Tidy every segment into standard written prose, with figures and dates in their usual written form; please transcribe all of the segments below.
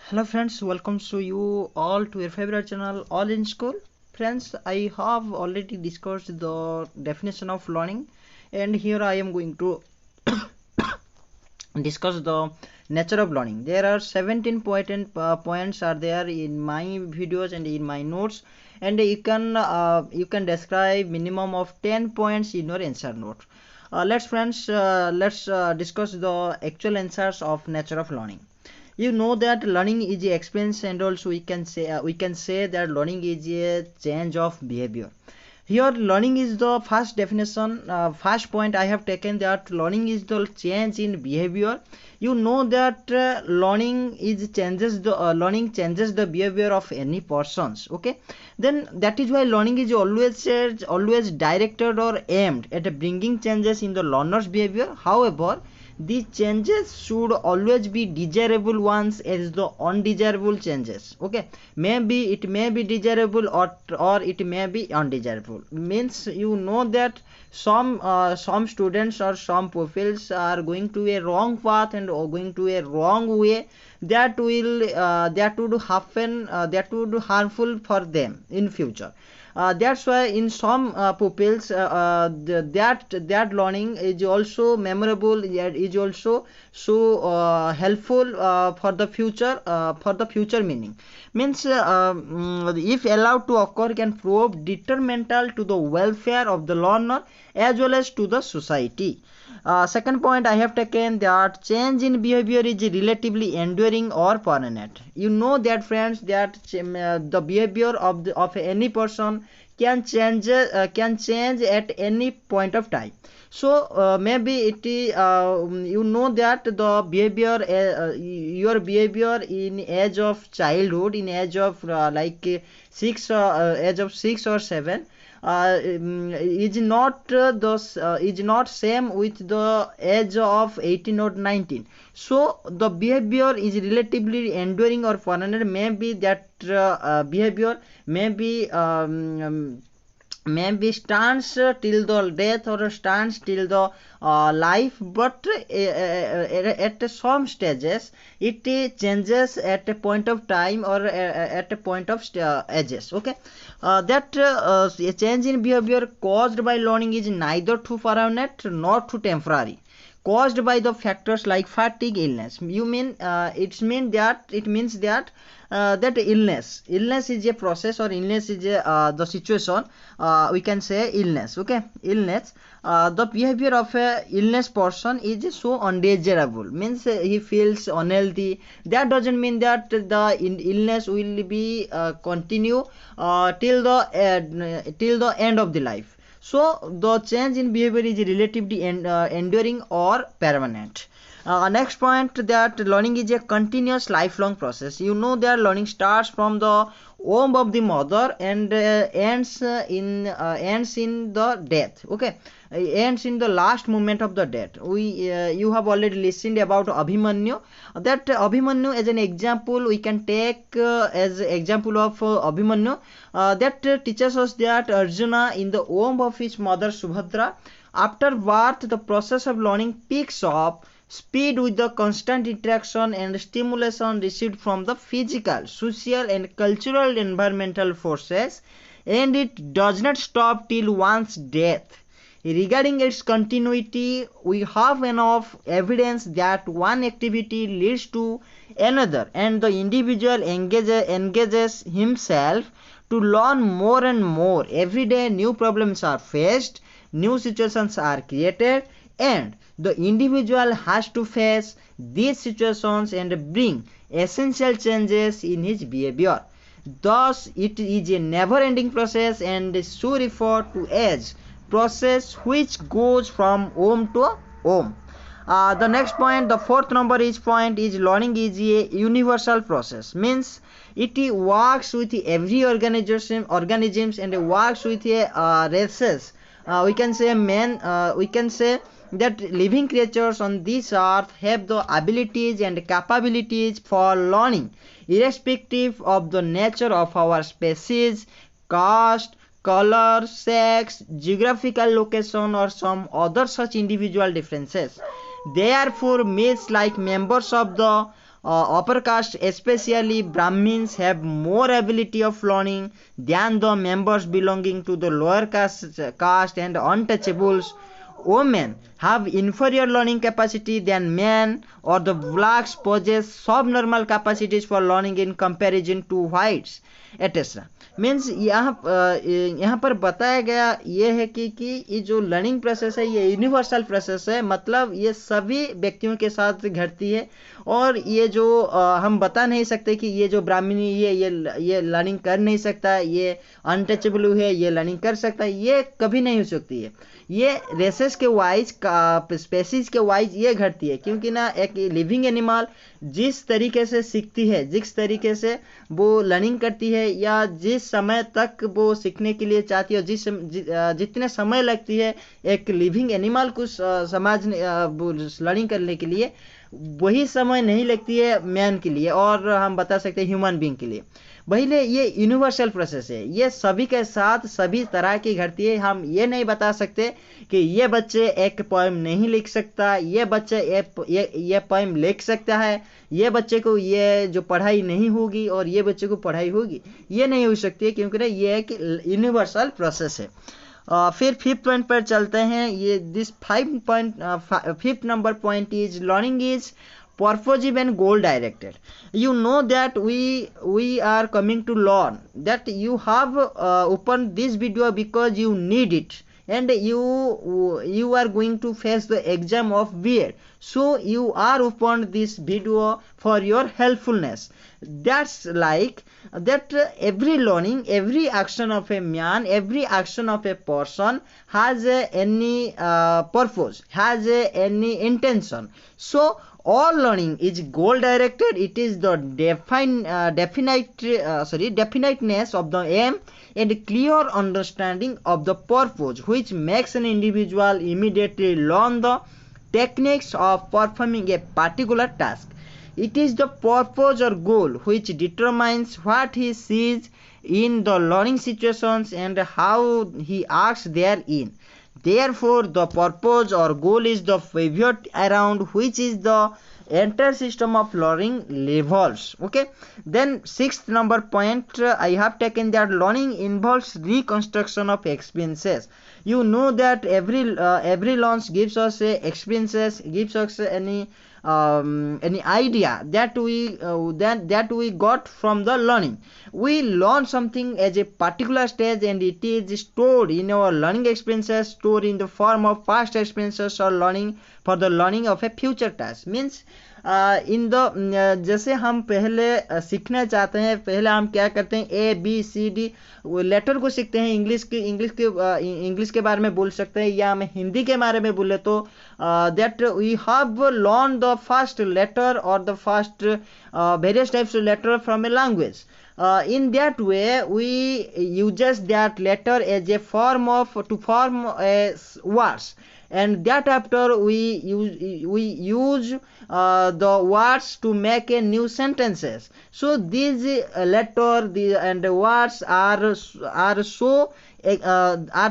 Hello friends, welcome to you all to your favorite channel All in School. Friends, I have already discussed the definition of learning, and here I am going to discuss the nature of learning. There are 17 important points are there in my videos and in my notes, and you can describe minimum of 10 points in your answer note. Let's discuss the actual answers of nature of learning. You know that learning is a experience, and also we can say that learning is a change of behavior. Here learning is the first definition, first point I have taken, that learning is the change in behavior. You know that learning changes the behavior of any persons. Okay, then that is why learning is always directed or aimed at bringing changes in the learner's behavior. However, these changes should always be desirable ones as the undesirable changes. Okay, maybe it may be desirable, or it may be undesirable. Means you know that some students or some pupils are going to a wrong path and going to a wrong way. That would happen, that would harmful for them in future. That's why in some pupils, that learning is also memorable, is also so helpful for the future meaning. Means if allowed to occur, can prove detrimental to the welfare of the learner as well as to the society. Second point I have taken, that change in behavior is relatively enduring or permanent. You know that friends, that the behavior of any person can change at any point of time. So maybe it is, you know that the behavior, your behavior in age of childhood, in age of age of 6 or 7, is not same with the age of 18 or 19. So the behavior is relatively enduring or permanent. Maybe that behavior maybe stands till the death or stands till the life, but at some stages it changes at a point of time, or at a point of ages. Okay, that a change in behavior caused by learning is neither too permanent nor too temporary, caused by the factors like fatigue, illness. It means that that illness is a process, or illness is the situation. We can say illness. Okay, illness, the behavior of a illness person is so undesirable, means he feels unhealthy. That doesn't mean that the illness will be continue till the end of the life. So the change in behavior is relatively enduring or permanent. Next point, that learning is a continuous lifelong process. You know that learning starts from the womb of the mother and ends in the death. Okay, ends in the last moment of the death. You have already listened about Abhimanyu. That Abhimanyu as an example we can take, as example of Abhimanyu, that teaches us that Arjuna in the womb of his mother Subhadra, after birth the process of learning picks up speed with the constant interaction and stimulation received from the physical, social and cultural environmental forces, and it does not stop till one's death. Regarding its continuity, we have enough evidence that one activity leads to another, and the individual engages himself to learn more and more. Every day new problems are faced, new situations are created, and the individual has to face these situations and bring essential changes in his behavior. Thus, it is a never-ending process and so referred to as process which goes from womb to womb. The next point, the fourth number is point, is learning is a universal process. Means it works with every organisms and works with races. We can say that living creatures on this earth have the abilities and capabilities for learning, irrespective of the nature of our species, caste, color, sex, geographical location, or some other such individual differences. Therefore, males like members of the upper caste, especially Brahmins, have more ability of learning than the members belonging to the lower caste and untouchables. Women have inferior learning capacity than men, or the blacks possess subnormal capacities for learning in comparison to whites, etc. Means यहाँ पर बताया गया ये है कि ये जो learning process है ये यूनिवर्सल प्रोसेस है, मतलब ये सभी व्यक्तियों के साथ घटती है। और ये जो हम बता नहीं सकते कि ये जो ब्राह्मणी है ये लर्निंग कर नहीं सकता, ये अनटचेबल है ये लर्निंग कर सकता है, ये कभी नहीं हो सकती है। ये रेसेस के वाइज स्पेसीज के वाइज ये घटती है, क्योंकि ना एक लिविंग एनिमल जिस तरीके से सीखती है, जिस तरीके से वो लर्निंग करती है, या जिस समय तक वो सीखने के लिए चाहती है, जितने समय लगती है एक लिविंग एनिमल को लर्निंग करने के लिए, वही समय नहीं लगती है मैन के लिए, और हम बता सकते हैं ह्यूमन बीइंग के लिए। वही ये यूनिवर्सल प्रोसेस है, ये सभी के साथ सभी तरह की घटती है। हम ये नहीं बता सकते कि ये बच्चे एक पोएम नहीं लिख सकता, ये बच्चे ये पोएम लिख सकता है, ये बच्चे को ये जो पढ़ाई नहीं होगी और ये बच्चे को पढ़ाई होगी, ये नहीं हो सकती है, क्योंकि ये एक यूनिवर्सल प्रोसेस है। फिर फिफ्थ पॉइंट पर चलते हैं। ये this fifth number point is learning is purposive and goal directed. You know that we are coming to learn, that you have opened this video because you need it, and you are going to face the exam of B.Ed, so you are opened this video for your helpfulness. That's like that every learning, every action of a man, every action of a person has any purpose, has any intention. So all learning is goal directed. It is the definiteness of the aim and clear understanding of the purpose which makes an individual immediately learn the techniques of performing a particular task. It is the purpose or goal which determines what he sees in the learning situations and how he acts therein. Therefore, the purpose or goal is the pivot around which is the entire system of learning revolves. Okay. Then sixth number point, I have taken that learning involves reconstruction of experiences. You know that every launch gives us experiences, gives us any idea that we got from the learning. We learn something at a particular stage and it is stored in our learning experiences, stored in the form of past experiences or learning for the learning of a future task. Means in the जैसे हम पहले सीखना चाहते हैं, पहले हम क्या करते हैं, ABCD लेटर को सीखते हैं। इंग्लिश के बारे में बोल सकते हैं, या मैं हिंदी के बारे में बोले तो that we have learn the first letter और the first various types of letter from a language. In that way, we uses that letter as a form to form words, and that after we use the words to make a new sentences. So these letter and the words are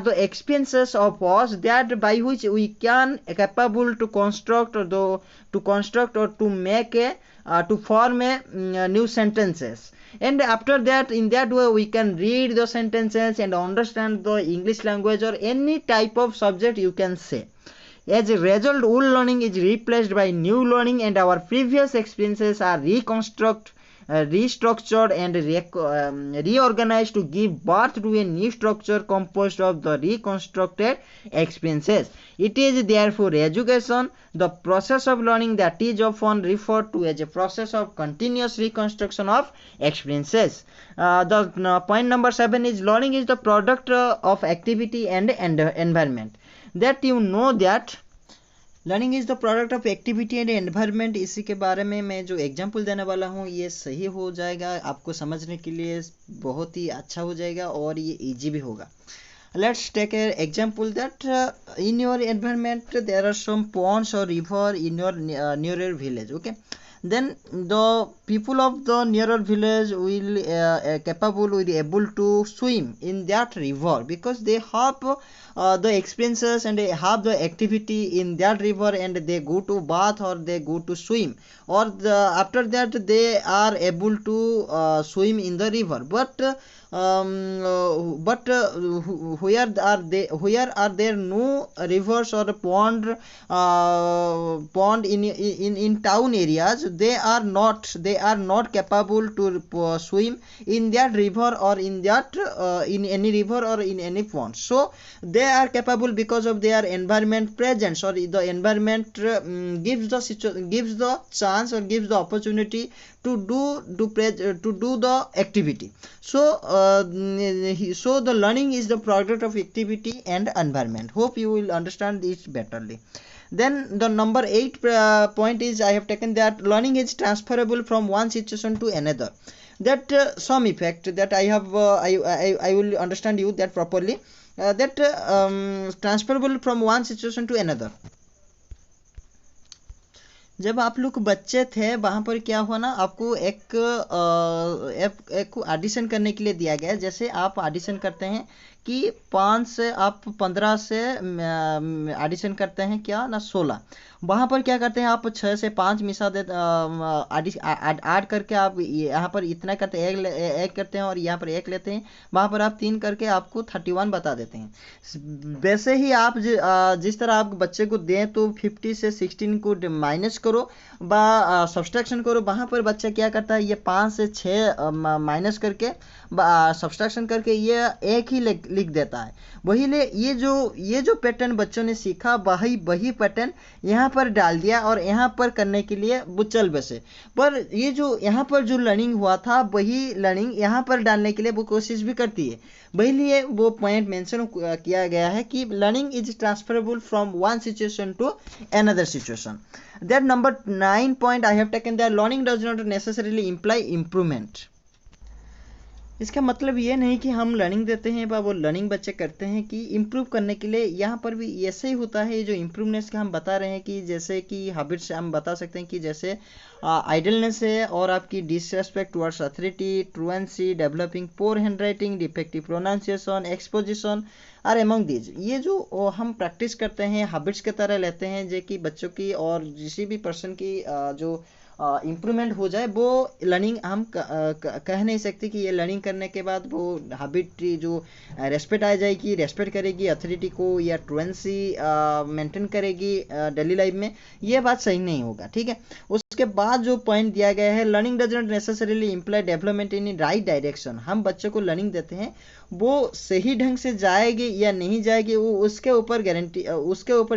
the experiences of us that by which we can capable to construct or to make to form a new sentences. And after that, in that way we can read the sentences and understand the English language or any type of subject you can say. As a result, old learning is replaced by new learning and our previous experiences are restructured and reorganized to give birth to a new structure composed of the reconstructed experiences. It is therefore education, the process of learning, that is often referred to as a process of continuous reconstruction of experiences. The point number 7 is learning is the product of activity and environment. That you know that learning is the product of activity and environment. इसी के बारे में मैं जो example देने वाला हूँ ये सही हो जाएगा, आपको समझने के लिए बहुत ही अच्छा हो जाएगा और ये इजी भी होगा. Let's take an example that in your environment there are some ponds or river in your nearer village. Okay, then the people of the nearer village will capable, will be able to swim in that river, because they have the experiences and they have the activity in that river, and they go to bath or they go to swim, or after that they are able to swim in the river. But where are there no rivers or pond in town areas, they are not capable to swim in that river or in that in any river or in any pond. So they are capable because of their environment presence, or the environment gives the chance or gives the opportunity to do the activity. So so the learning is the product of activity and environment. Hope you will understand this betterly. Then the number 8 point is, I have taken that learning is transferable from one situation to another. That some effect that I have I will understand you that properly. That transferable from one situation to another. जब आप लोग बच्चे थे वहाँ पर क्या हुआ ना, आपको एक ऑडिशन करने के लिए दिया गया। जैसे आप ऑडिशन करते हैं कि 5 से आप 15 से ऑडिशन करते हैं क्या ना 16, वहाँ पर क्या करते हैं आप 6 से 5 मिसा दे ऐड करके आप यहाँ पर इतना करते हैं, एक करते हैं और यहाँ पर 1 लेते हैं, वहाँ पर आप 3 करके आपको 31 बता देते हैं। वैसे ही आप जिस तरह आप बच्चे को दें तो 50 से 16 को माइनस करो व सब्सट्रैक्शन करो, वहाँ पर बच्चा क्या करता है, ये 5 से 6 माइनस करके सब्सट्रैक्शन करके ये 1 ही लिख देता है। वही ये जो पैटर्न बच्चों ने सीखा वही पैटर्न यहाँ पर डाल दिया और यहाँ पर करने के लिए वो चल बसे। पर ये जो यहाँ पर जो लर्निंग हुआ था वही लर्निंग यहाँ पर डालने के लिए वो कोशिश भी करती है। वही लिए वो पॉइंट मेंशन किया गया है कि learning is transferable from one situation to another situation. That number 9 point I have taken that learning does not necessarily imply improvement. इसका मतलब ये नहीं कि हम लर्निंग देते हैं वो लर्निंग बच्चे करते हैं कि इम्प्रूव करने के लिए। यहाँ पर भी ऐसे ही होता है। जो इम्प्रूवनेस का हम बता रहे हैं कि जैसे कि हैबिट्स हम बता सकते हैं कि जैसे आइडलनेस है और आपकी disrespect towards authority, truancy, developing poor handwriting, defective pronunciation, exposition are among these. ये जो हम प्रैक्टिस करते हैं हैबिट्स की तरह लेते हैं जो कि बच्चों की और किसी भी पर्सन की जो इम्प्रूवमेंट हो जाए वो लर्निंग हम कह नहीं सकते कि ये लर्निंग करने के बाद वो हैबिट जो रेस्पेक्ट आ जाएगी, रेस्पेक्ट करेगी अथॉरिटी को या ट्रुएंसी मेंटेन करेगी डेली लाइफ में, ये बात सही नहीं होगा। ठीक है। उसके बाद जो पॉइंट दिया गया है learning does not necessarily imply development in right direction. हम बच्चों को लर्निंग देते हैं वो सही ढंग से जाएगी या नहीं जाएगी वो उसके ऊपर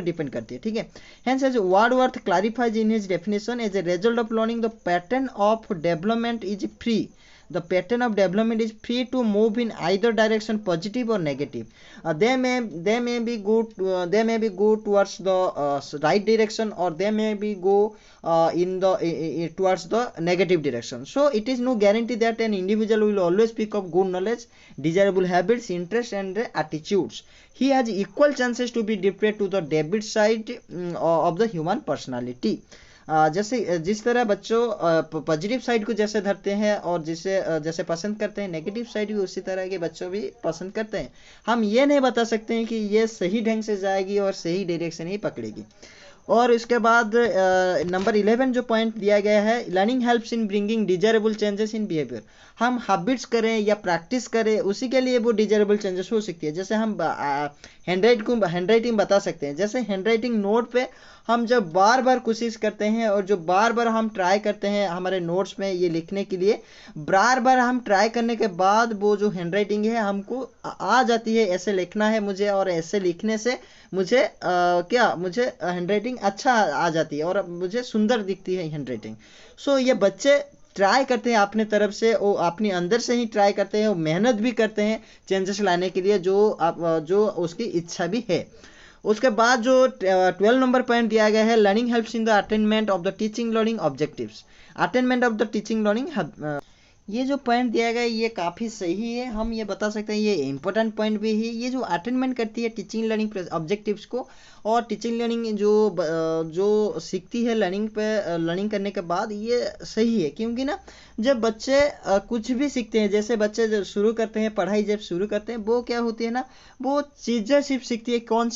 डिपेंड करती है। ठीक है। Hence, as Wordsworth clarifies in his definition, as a result of learning, the pattern of development is free. The pattern of development is free to move in either direction, positive or negative. They may be go towards the right direction, or they may be go towards the negative direction. So it is no guarantee that an individual will always pick up good knowledge, desirable habits, interests, and attitudes. He has equal chances to be depraved to the debit side of the human personality. जैसे जिस तरह बच्चों positive side को जैसे धरते हैं और जैसे पसंद करते हैं, नेगेटिव साइड भी उसी तरह के बच्चों भी पसंद करते हैं। हम ये नहीं बता सकते हैं कि ये सही ढंग से जाएगी और सही डायरेक्शन ही पकड़ेगी। और इसके बाद नंबर 11 जो पॉइंट दिया गया है, learning helps in bringing desirable changes in behaviour. हम हैबिट्स करें या प्रैक्टिस करें उसी के लिए वो डिजायरेबल चेंजेस हो सकती है। जैसे हम हैंडराइटिंग बता सकते हैं। जैसे हैंडराइटिंग नोट पे हम जब बार बार कोशिश करते हैं और जो बार बार हम ट्राई करते हैं हमारे नोट्स में ये लिखने के लिए, बार बार हम ट्राई करने के बाद वो जो हैंडराइटिंग है हमको आ जाती है, ऐसे लिखना है मुझे और ऐसे लिखने से मुझे मुझे हैंडराइटिंग अच्छा आ जाती है और मुझे सुंदर दिखती है हैंडराइटिंग। सो ये बच्चे ट्राई करते हैं अपने तरफ से, वो अपने अंदर से ही ट्राई करते हैं, वो मेहनत भी करते हैं चेंजेस लाने के लिए जो उसकी इच्छा भी है। उसके बाद जो 12 नंबर पॉइंट दिया गया है, learning helps in the attainment of the teaching learning objectives. Attainment of the teaching learning ये जो पॉइंट दिया गया है ये काफ़ी सही है, हम ये बता सकते हैं ये इम्पोर्टेंट पॉइंट भी है। ये जो अटेनमेंट करती है टीचिंग लर्निंग ऑब्जेक्टिव्स को, और टीचिंग लर्निंग जो सीखती है लर्निंग करने के बाद, ये सही है। क्योंकि ना जब बच्चे कुछ भी सीखते हैं, जैसे बच्चे जब शुरू करते हैं पढ़ाई, जब शुरू करते हैं वो क्या होती है ना, वो चीज़ें सिर्फ सीखती है कौन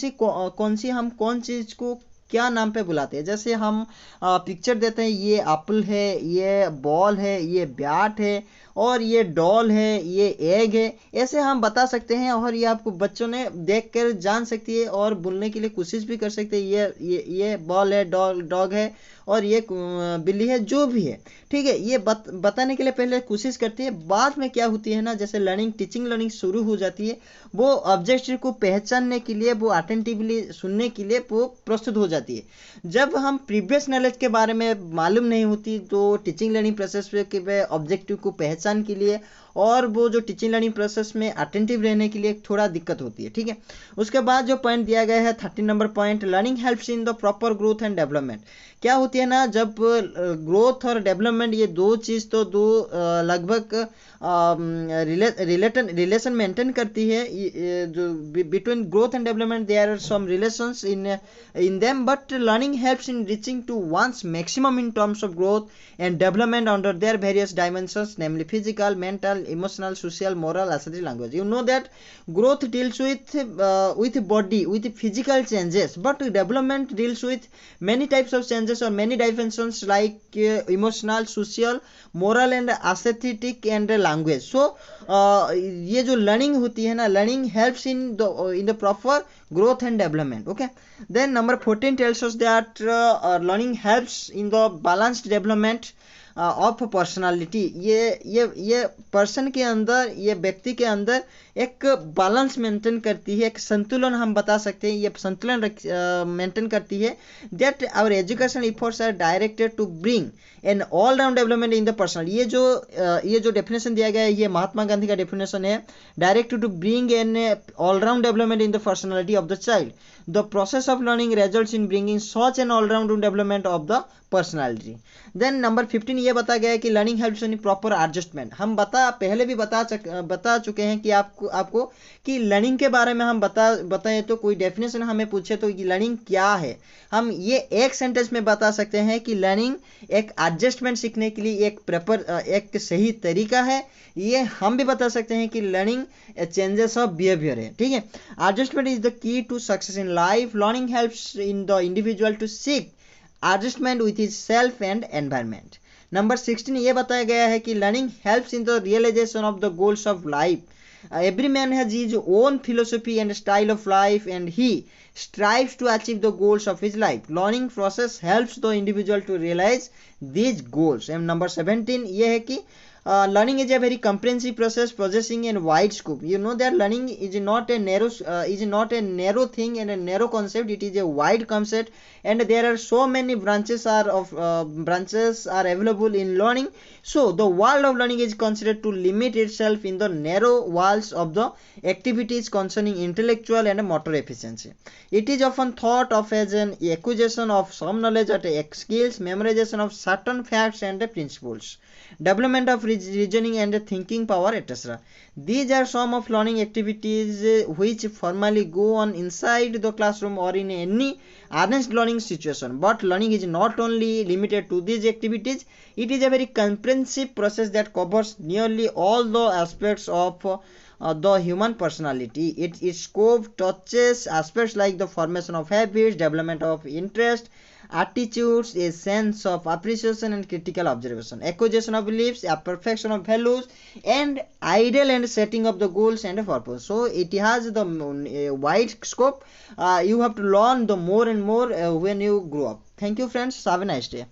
सी हम कौन चीज़ को क्या नाम पे बुलाते हैं। जैसे हम पिक्चर देते हैं, ये एप्पल है, ये बॉल है, ये बैट है, और ये डॉल है, ये एग है, ऐसे हम बता सकते हैं। और ये आपको बच्चों ने देख कर जान सकती है और बोलने के लिए कोशिश भी कर सकते हैं, ये बॉल है, डॉग है, और ये बिल्ली है, जो भी है, ठीक है। ये बताने के लिए पहले कोशिश करती है, बाद में क्या होती है ना, जैसे टीचिंग लर्निंग शुरू हो जाती है, वो ऑब्जेक्ट को पहचानने के लिए, वो अटेंटिवली सुनने के लिए वो प्रस्तुत हो जाती है। जब हम प्रीवियस नॉलेज के बारे में मालूम नहीं होती, तो टीचिंग लर्निंग प्रोसेस के ऑब्जेक्टिव को पहचान के लिए और वो जो टीचिंग लर्निंग प्रोसेस में अटेंटिव रहने के लिए थोड़ा दिक्कत होती है, ठीक है। उसके बाद जो पॉइंट दिया गया है 13 number point, learning helps in the proper growth and development. क्या होती है ना, जब ग्रोथ और डेवलपमेंट, ये दो चीज़ तो लगभग रिलेशन मेंटेन करती है। जो between growth and development there are some relations in them, but learning helps in reaching to one's maximum in terms of growth and development under their various dimensions, namely physical, mental, emotional, social, moral, ascetic, language. You know that growth deals with body, with physical changes, but development deals with many types of changes or many dimensions like emotional, social, moral and aesthetic and language. So ये जो learning होती है ना, learning helps in the proper growth and development. Okay, then number 14 tells us that learning helps in the balanced development of personality. ये person के अंदर, ये व्यक्ति के अंदर एक बैलेंस मेंटेन करती है, एक संतुलन हम बता सकते हैं, ये संतुलन मेंटेन करती है। That our education efforts are directed to bring an all round development in the personal. ये जो डेफिनेशन दिया गया है, ये महात्मा गांधी का डेफिनेशन है, directed to bring an all round development in the personality of the child. The process of learning results in bringing such an all round development of the personality. Then number 15 ये बता गया है कि learning helps in proper adjustment. हम पहले भी बता चुके हैं कि आपको कि लर्निंग के बारे में हम बताएं तो कोई डेफिनेशन हमें पूछे तो ये लर्निंग क्या है, हम ये एक सेंटेंस में बता सकते हैं कि लर्निंग एक एडजस्टमेंट सीखने के लिए एक सही तरीका है। ये हम भी बता सकते हैं कि लर्निंग चेंजेस ऑफ बिहेवियर है, ठीक है। Adjustment is the key to success in life. Learning helps in the individual to seek adjustment with his self and environment. Number 16 ये बताया गया है कि learning helps in the realisation of the goals of life. Every man has his own philosophy and style of life, and he strives to achieve the goals of his life. Learning process helps the individual to realize these goals. And number 17 ये है कि learning is a very comprehensive process possessing a wide scope. You know that learning is not a narrow thing and a narrow concept. It is a wide concept, and there are so many branches are available in learning. So the world of learning is considered to limit itself in the narrow walls of the activities concerning intellectual and motor efficiency. It is often thought of as an acquisition of some knowledge or skills, memorization of certain facts and principles, development of reasoning and thinking power, etc. These are some of learning activities which formally go on inside the classroom or in any earnest learning situation. But learning is not only limited to these activities. It is a very comprehensive process that covers nearly all the aspects of the human personality. Its scope touches aspects like the formation of habits, development of interest, attitudes, a sense of appreciation and critical observation, acquisition of beliefs, a perfection of values, and ideal and setting of the goals and purpose. So it has the wide scope. You have to learn the more and more when you grow up. Thank you friends. Have a nice day.